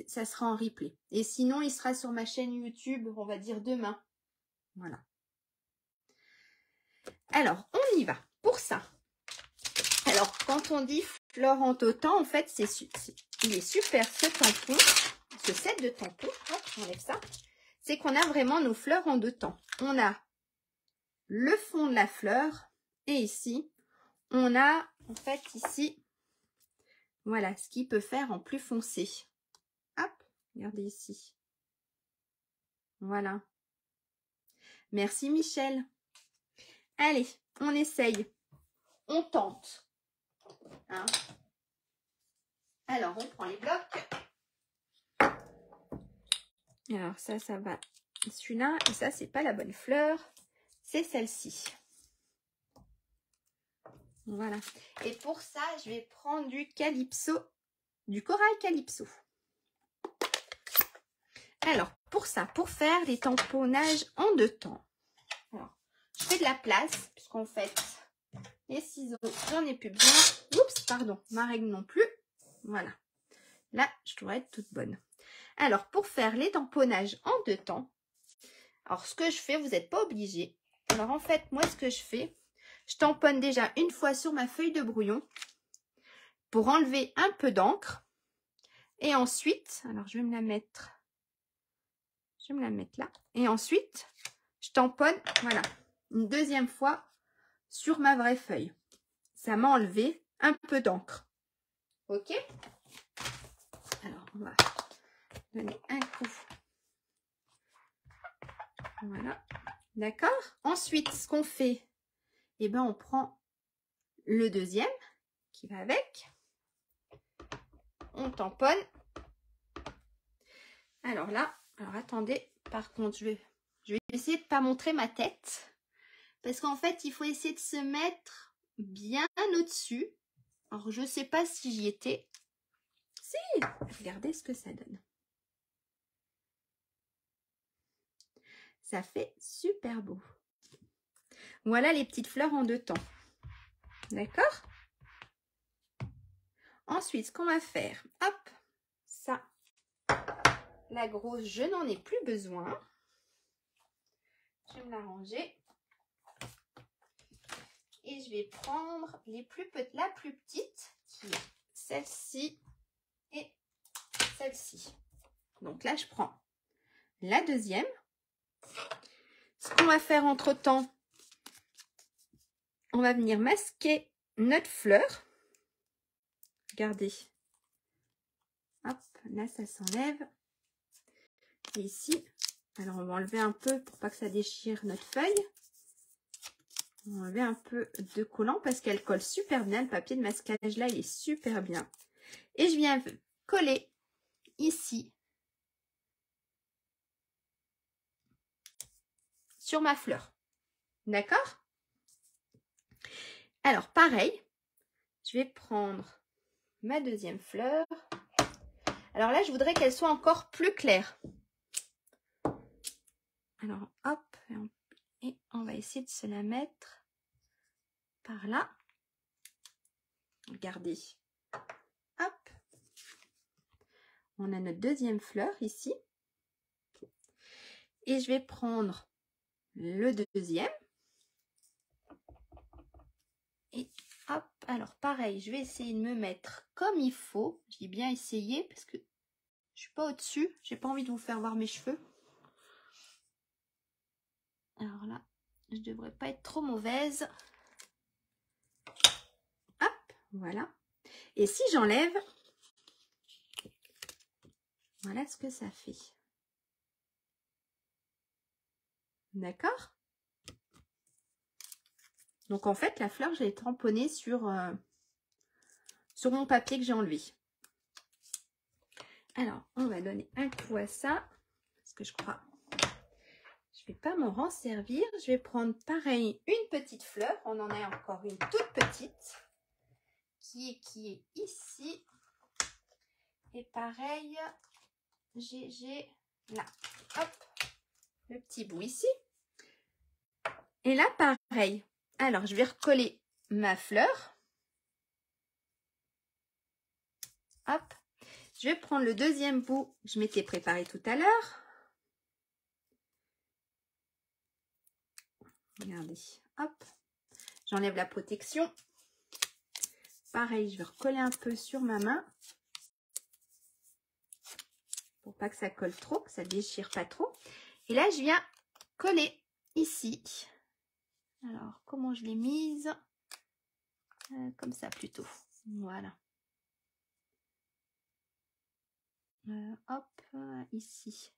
Speaker 1: ça sera en replay. Et sinon, il sera sur ma chaîne YouTube, on va dire demain. Voilà. Alors, on y va pour ça. Alors, quand on dit fleur en autant, en fait, il est super ce tampon, ce set de tampons. Hop, j'enlève ça. C'est qu'on a vraiment nos fleurs en 2 temps. On a le fond de la fleur et ici, on a en fait ici, voilà, ce qu'il peut faire en plus foncé. Hop, regardez ici. Voilà. Merci Michel. Allez, on essaye. On tente. Hein? Alors, on prend les blocs. Alors, ça va. Celui-là, et ça, c'est pas la bonne fleur. C'est celle-ci. Voilà. Et pour ça, je vais prendre du calypso, du corail calypso. Alors, pour ça, pour faire les tamponnages en 2 temps. Alors, je fais de la place, puisqu'en fait, les ciseaux, j'en ai plus besoin. Oups, pardon, ma règle non plus. Voilà. Là, je dois être toute bonne. Alors, pour faire les tamponnages en 2 temps, alors ce que je fais, vous n'êtes pas obligé. Alors, en fait, moi, ce que je fais, je tamponne déjà une fois sur ma feuille de brouillon pour enlever un peu d'encre. Et ensuite, alors je vais me la mettre là. Et ensuite, je tamponne, voilà, une deuxième fois sur ma vraie feuille. Ça m'a enlevé un peu d'encre. Ok? Alors, on va donner un coup. Voilà. D'accord? Ensuite, ce qu'on fait, eh ben, on prend le deuxième qui va avec. On tamponne. Alors là, alors attendez, par contre, je vais essayer de ne pas montrer ma tête. Parce qu'en fait, il faut essayer de se mettre bien au-dessus. Alors, je ne sais pas si j'y étais. Si, regardez ce que ça donne. Ça fait super beau. Voilà les petites fleurs en 2 temps. D'accord? Ensuite, ce qu'on va faire, hop, ça, la grosse, je n'en ai plus besoin. Je vais me la ranger. Et je vais prendre la plus petite, qui est celle-ci et celle-ci. Donc là, je prends la deuxième. Ce qu'on va faire entre-temps, on va venir masquer notre fleur. Regardez. Hop, là, ça s'enlève. Et ici, alors on va enlever un peu pour pas que ça déchire notre feuille. On va enlever un peu de collant parce qu'elle colle super bien. Le papier de masquage là, il est super bien. Et je viens coller ici sur ma fleur. D'accord? Alors, pareil, je vais prendre ma deuxième fleur. Alors là, je voudrais qu'elle soit encore plus claire. Alors, hop, et on va essayer de se la mettre par là. Regardez. Hop. On a notre deuxième fleur ici. Et je vais prendre le deuxième. Et hop, alors pareil, je vais essayer de me mettre comme il faut. Je dis bien essayer parce que je suis pas au-dessus. J'ai pas envie de vous faire voir mes cheveux. Alors là, je devrais pas être trop mauvaise. Hop, voilà. Et si j'enlève, voilà ce que ça fait. D'accord? Donc en fait, la fleur, je l'ai tamponnée sur mon papier que j'ai enlevé. Alors, on va donner un coup à ça. Parce que je crois, je ne vais pas m'en renservir. Je vais prendre pareil une petite fleur. On en a encore une toute petite. Qui est ici. Et pareil, j'ai là, hop, le petit bout ici. Et là, pareil. Alors, je vais recoller ma fleur. Hop. Je vais prendre le deuxième bout que je m'étais préparé tout à l'heure. Regardez. Hop. J'enlève la protection. Pareil, je vais recoller un peu sur ma main. Pour pas que ça colle trop, que ça déchire pas trop. Et là, je viens coller ici. Alors, comment je l'ai mise? Comme ça plutôt. Voilà. Hop, ici.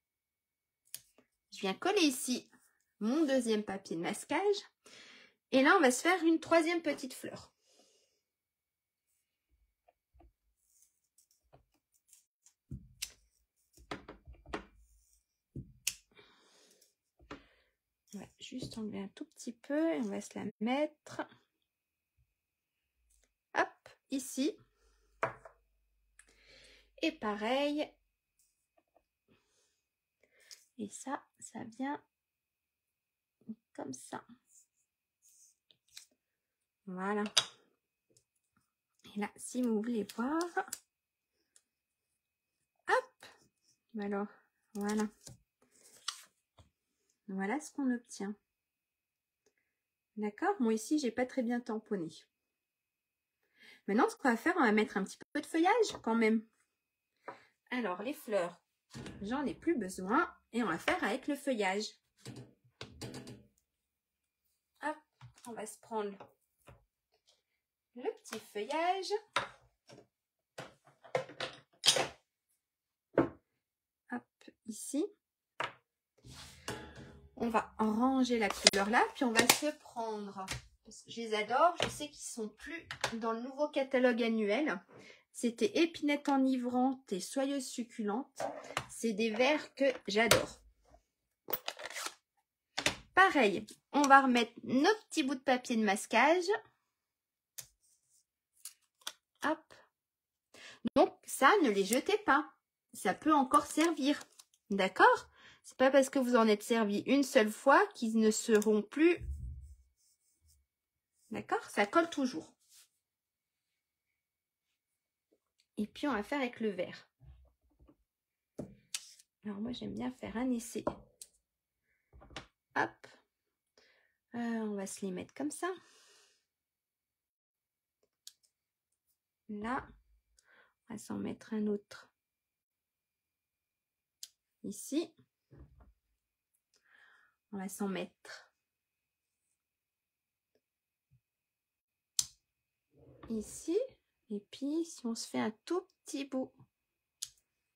Speaker 1: Je viens coller ici mon deuxième papier de masquage. Et là, on va se faire une troisième petite fleur. On va juste enlever un tout petit peu et on va se la mettre. Hop, ici. Et pareil. Et ça vient comme ça. Voilà. Et là, si vous voulez voir. Hop. Alors, voilà. Voilà ce qu'on obtient. D'accord? Moi ici, j'ai pas très bien tamponné. Maintenant, ce qu'on va faire, on va mettre un petit peu de feuillage quand même. Alors, les fleurs, j'en ai plus besoin. Et on va faire avec le feuillage. Hop, on va se prendre le petit feuillage. Hop, ici. On va ranger la couleur là, puis on va se prendre, parce que je les adore, je sais qu'ils sont plus dans le nouveau catalogue annuel. C'était épinette enivrante et soyeuse succulente. C'est des verres que j'adore. Pareil, on va remettre nos petits bouts de papier de masquage. Hop. Donc ça, ne les jetez pas. Ça peut encore servir. D'accord ? C'est pas parce que vous en êtes servi une seule fois qu'ils ne seront plus. D'accord? Ça colle toujours. Et puis on va faire avec le vert. Alors moi j'aime bien faire un essai. Hop. On va se les mettre comme ça. Là. On va s'en mettre un autre. Ici. On va s'en mettre ici. Et puis, si on se fait un tout petit bout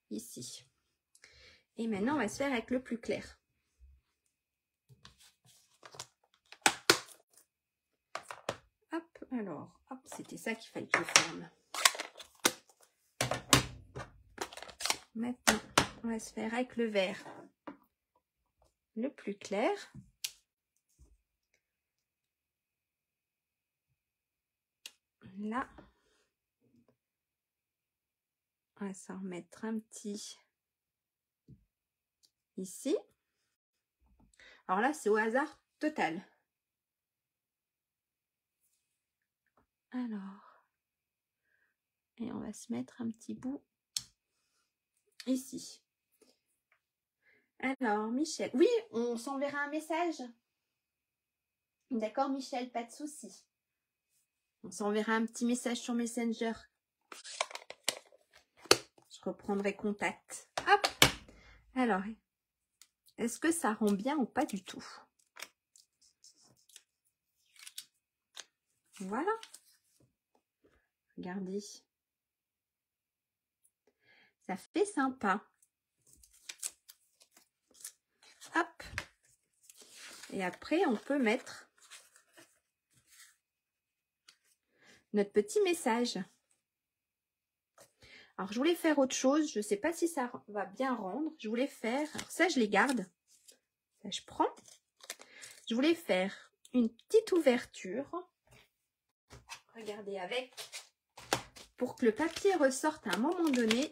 Speaker 1: ici. Et maintenant, on va se faire avec le plus clair. Hop, alors, hop, c'était ça qu'il fallait que je ferme. Maintenant, on va se faire avec le vert le plus clair. Là. On va s'en remettre un petit ici. Alors là, c'est au hasard total. Alors, et on va se mettre un petit bout ici. Alors, Michel, oui, on s'enverra un message. D'accord, Michel, pas de souci. On s'enverra un petit message sur Messenger. Je reprendrai contact. Hop. Alors, est-ce que ça rend bien ou pas du tout? Voilà. Regardez. Ça fait sympa. Hop. Et après, on peut mettre notre petit message. Alors, je voulais faire autre chose. Je ne sais pas si ça va bien rendre. Je voulais faire... Alors ça, je les garde. Ça, je prends. Je voulais faire une petite ouverture. Regardez avec. Pour que le papier ressorte à un moment donné.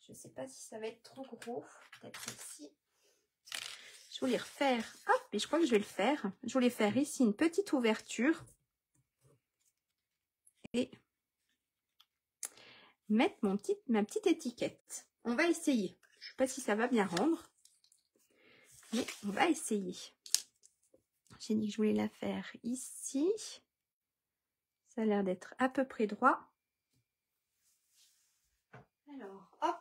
Speaker 1: Je ne sais pas si ça va être trop gros. Peut-être celle-ci. Je voulais refaire. Hop, et je crois que je vais le faire. Je voulais faire ici une petite ouverture. Et mettre ma petite étiquette. On va essayer. Je ne sais pas si ça va bien rendre. Mais on va essayer. J'ai dit que je voulais la faire ici. Ça a l'air d'être à peu près droit. Alors, hop.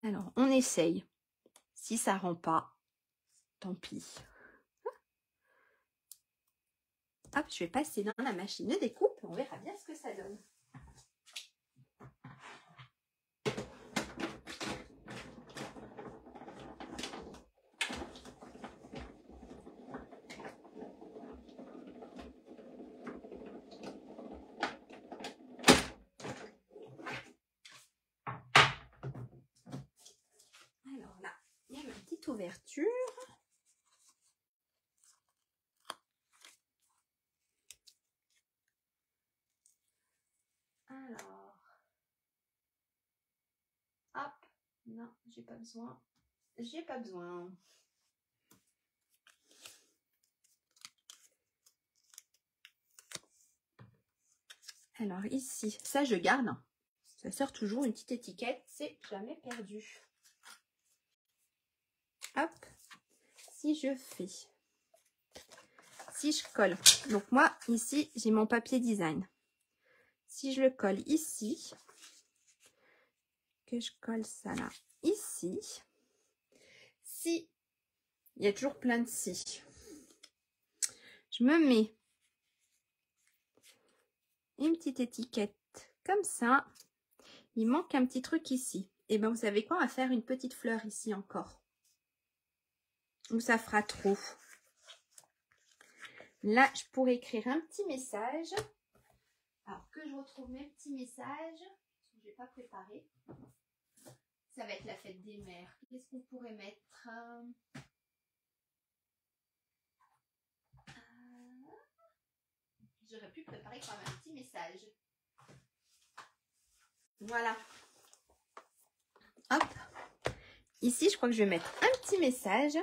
Speaker 1: Alors, on essaye. Si ça rend pas, tant pis. Hop, je vais passer dans la machine de découpe. On verra bien ce que ça donne. Alors là, il y a ma petite ouverture. Alors, hop, non, j'ai pas besoin. J'ai pas besoin. Alors ici, ça je garde. Ça sert toujours une petite étiquette, c'est jamais perdu. Hop, si je colle. Donc moi, ici, j'ai mon papier design. Si je le colle ici, que je colle ça là, ici. Si, il y a toujours plein de si. Je me mets une petite étiquette comme ça. Il manque un petit truc ici. Et bien, vous savez quoi? On va faire une petite fleur ici encore. Ou ça fera trop. Là, je pourrais écrire un petit message. Alors que je retrouve mes petits messages. Je n'ai pas préparé. Ça va être la fête des mères. Qu'est-ce qu'on pourrait mettre? J'aurais pu préparer quand même un petit message. Voilà. Hop. Ici, je crois que je vais mettre un petit message.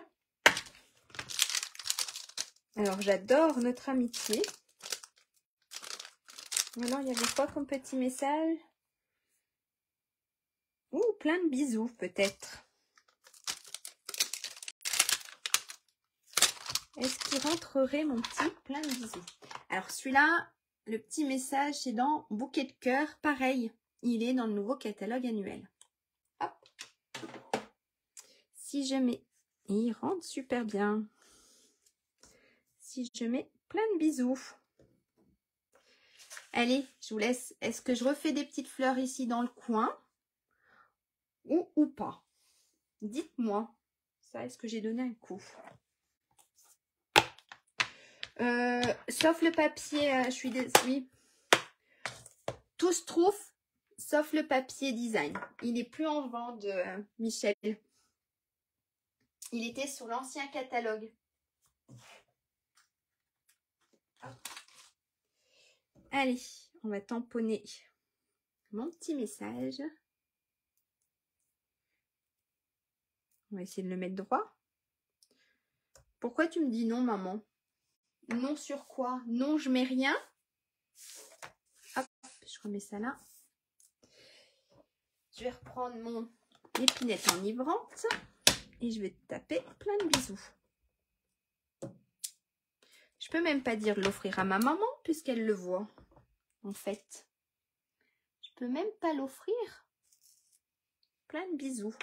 Speaker 1: Alors, j'adore notre amitié. Alors, il y avait quoi comme petit message? Ouh, plein de bisous, peut-être. Est-ce qu'il rentrerait mon petit plein de bisous? Alors, celui-là, le petit message, c'est dans Bouquet de cœur. Pareil, il est dans le nouveau catalogue annuel. Hop. Si je mets... Il rentre super bien. Si je mets plein de bisous. Allez, je vous laisse. Est-ce que je refais des petites fleurs ici dans le coin? Ou pas? Dites-moi. Ça, est-ce que j'ai donné un coup? Sauf le papier, je suis oui. Tout se trouve, sauf le papier design. Il n'est plus en vente, Michel. Il était sur l'ancien catalogue. Allez, on va tamponner mon petit message. On va essayer de le mettre droit. Pourquoi tu me dis non, maman? Non sur quoi? Non, je mets rien. Hop, je remets ça là. Je vais reprendre mon épinette enivrante et je vais taper plein de bisous. Je peux même pas dire l'offrir à ma maman puisqu'elle le voit. En fait, je peux même pas l'offrir. Plein de bisous.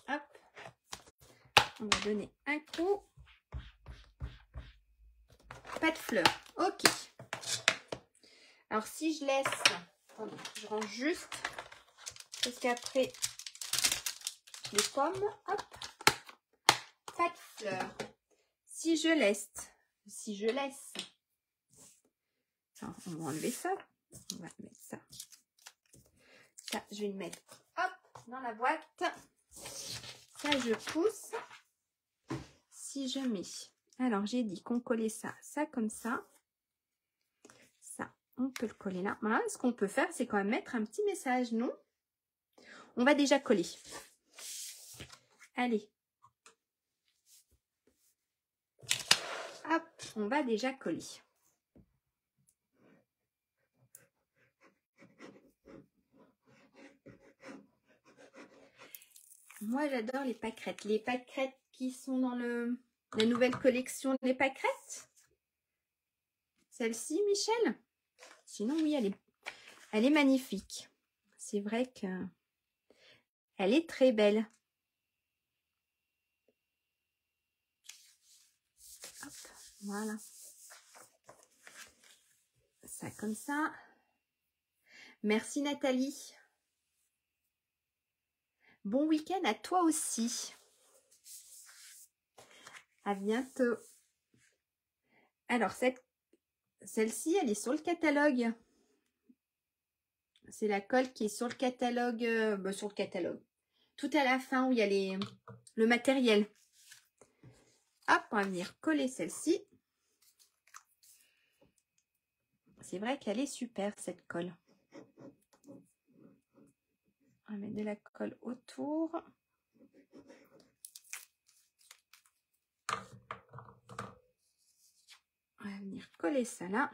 Speaker 1: Hop. On va donner un coup. Pas de fleurs. Ok. Alors si je laisse, attendez, je range juste parce qu'après les pommes, hop, pas de fleurs. Si je laisse, alors, on va enlever ça, on va mettre ça. Ça, je vais le mettre, hop, dans la boîte. Ça, je pousse. Si je mets... Alors, j'ai dit qu'on collait ça, ça comme ça. Ça, on peut le coller là. Voilà, ce qu'on peut faire, c'est quand même mettre un petit message, non? On va déjà coller. Allez. Hop, on va déjà coller. Moi, j'adore les pâquerettes. Les pâquerettes qui sont dans la nouvelle collection des pâquerettes. Celle-ci, Michel. Sinon, oui, elle est magnifique. C'est vrai que elle est très belle. Hop, voilà. Ça comme ça. Merci Nathalie. Bon week-end à toi aussi. À bientôt. Alors, celle-ci, elle est sur le catalogue. C'est la colle qui est sur le catalogue. Sur le catalogue. Tout à la fin où il y a le matériel. Hop, on va venir coller celle-ci. C'est vrai qu'elle est super cette colle. On va mettre de la colle autour. On va venir coller ça là.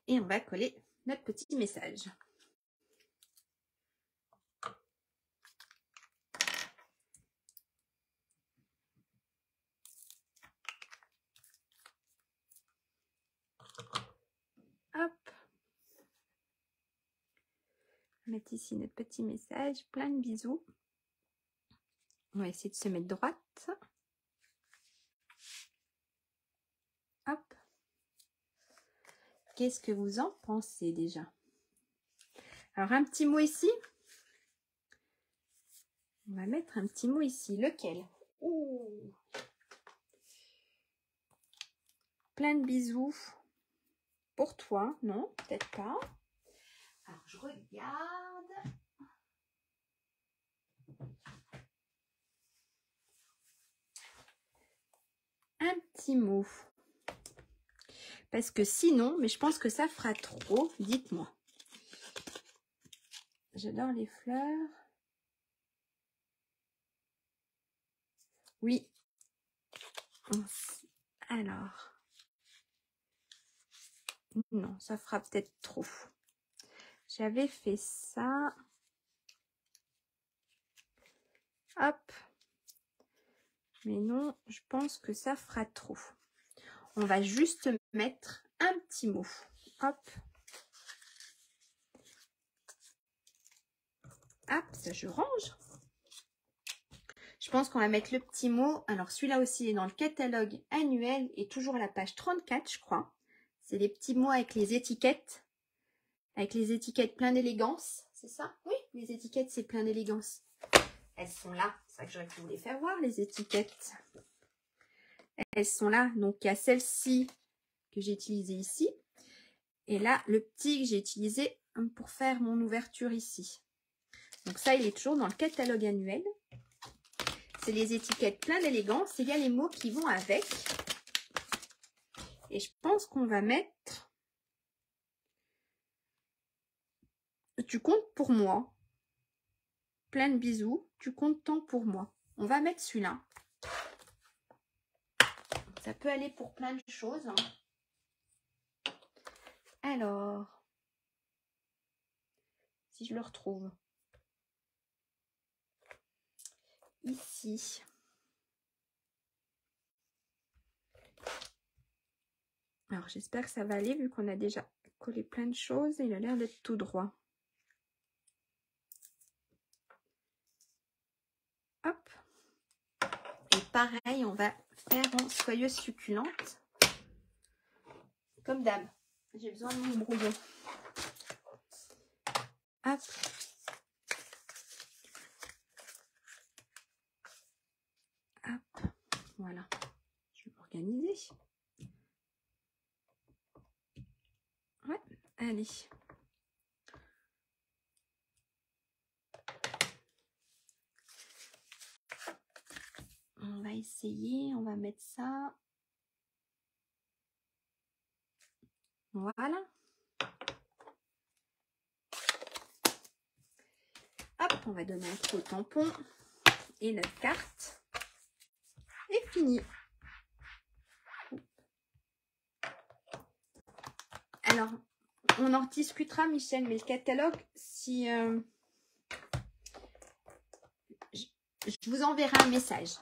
Speaker 1: Et on va coller notre petit message. Hop. On va mettre ici notre petit message. Plein de bisous. On va essayer de se mettre droite. Hop. Qu'est-ce que vous en pensez déjà? Alors, un petit mot ici. On va mettre un petit mot ici. Lequel? Ouh. Plein de bisous. Pour toi. Non, peut-être pas. Alors, je regarde. Un petit mot. Parce que sinon, mais je pense que ça fera trop. Dites-moi. J'adore les fleurs. Oui. Alors. Non, ça fera peut-être trop. J'avais fait ça. Hop. Mais non, je pense que ça fera trop. On va juste mettre un petit mot. Hop. Hop, ça je range. Je pense qu'on va mettre le petit mot. Alors celui-là aussi il est dans le catalogue annuel et toujours à la page 34, je crois. C'est les petits mots avec les étiquettes. Avec les étiquettes plein d'élégance. C'est ça? Oui, les étiquettes c'est plein d'élégance. Elles sont là. C'est ça que j'aurais pu vous les faire voir, les étiquettes. Elles sont là. Donc il y a celle-ci que j'ai utilisée ici. Et là, le petit que j'ai utilisé pour faire mon ouverture ici. Donc ça, il est toujours dans le catalogue annuel. C'est les étiquettes plein d'élégance. Il y a les mots qui vont avec. Et je pense qu'on va mettre... Tu comptes pour moi. Plein de bisous. Tu comptes tant pour moi. On va mettre celui-là. Ça peut aller pour plein de choses. Alors, si je le retrouve. Ici. Alors, j'espère que ça va aller vu qu'on a déjà collé plein de choses. Il a l'air d'être tout droit. Hop. Et pareil, on va faire en soyeuse succulente. Comme d'hab. J'ai besoin de mon brouillon. Hop. Hop. Voilà. Je vais m'organiser. Allez. On va essayer, on va mettre ça. Voilà. Hop, on va donner un coup au tampon et notre carte est finie. Alors, on en discutera, Michel, mais le catalogue, si je vous enverrai un message.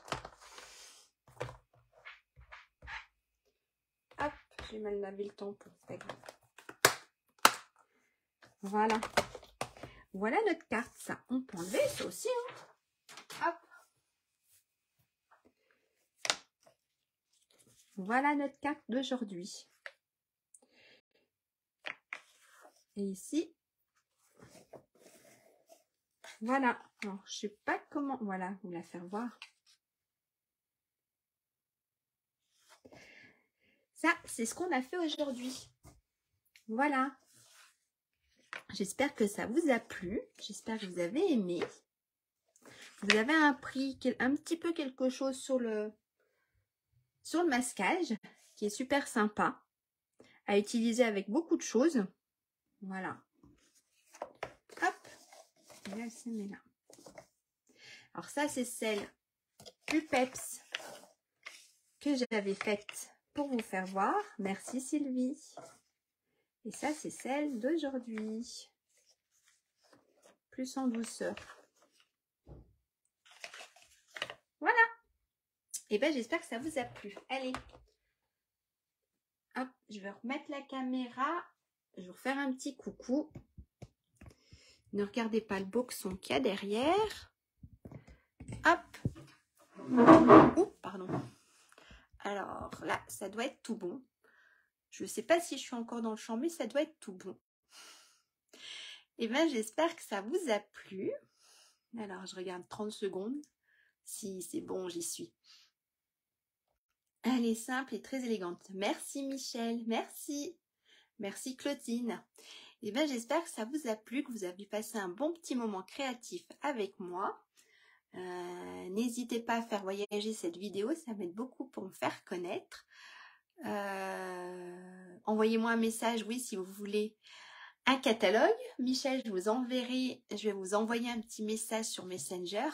Speaker 1: Hop, j'ai mal lavé le tampon, c'est pas grave. Voilà. Voilà notre carte, ça. On peut enlever ça aussi. Hein. Hop. Voilà notre carte d'aujourd'hui. Et ici, voilà. Alors, je sais pas comment. Voilà, vous la faire voir. Ça, c'est ce qu'on a fait aujourd'hui. Voilà. J'espère que ça vous a plu. J'espère que vous avez aimé. Vous avez appris un petit peu quelque chose sur le masquage, qui est super sympa à utiliser avec beaucoup de choses. Voilà. Hop. Et là, elle se met là. Alors ça, c'est celle du peps que j'avais faite pour vous faire voir. Merci Sylvie. Et ça, c'est celle d'aujourd'hui. Plus en douceur. Voilà. Et bien, j'espère que ça vous a plu. Allez. Hop, je vais remettre la caméra. Je vais vous faire un petit coucou. Ne regardez pas le boxon qu'il y a derrière. Hop. Oups, pardon. Alors là, ça doit être tout bon. Je ne sais pas si je suis encore dans le champ, mais ça doit être tout bon. Et bien, j'espère que ça vous a plu. Alors, je regarde 30 secondes. Si c'est bon, j'y suis. Elle est simple et très élégante. Merci Michel, merci. Merci Claudine. Et bien, j'espère que ça vous a plu, que vous avez passé un bon petit moment créatif avec moi. N'hésitez pas à faire voyager cette vidéo, ça m'aide beaucoup pour me faire connaître. Envoyez-moi un message, oui, si vous voulez un catalogue. Michel, je vais vous envoyer un petit message sur Messenger.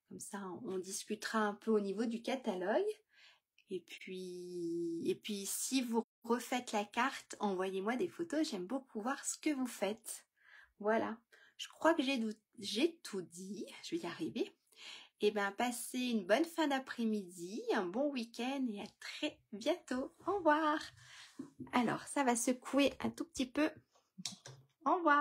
Speaker 1: Comme ça, on discutera un peu au niveau du catalogue. Et puis si vous refaites la carte, envoyez-moi des photos. J'aime beaucoup voir ce que vous faites. Voilà. Je crois que j'ai tout dit. Je vais y arriver. Et bien, passez une bonne fin d'après-midi, un bon week-end et à très bientôt. Au revoir. Alors, ça va secouer un tout petit peu. Au revoir.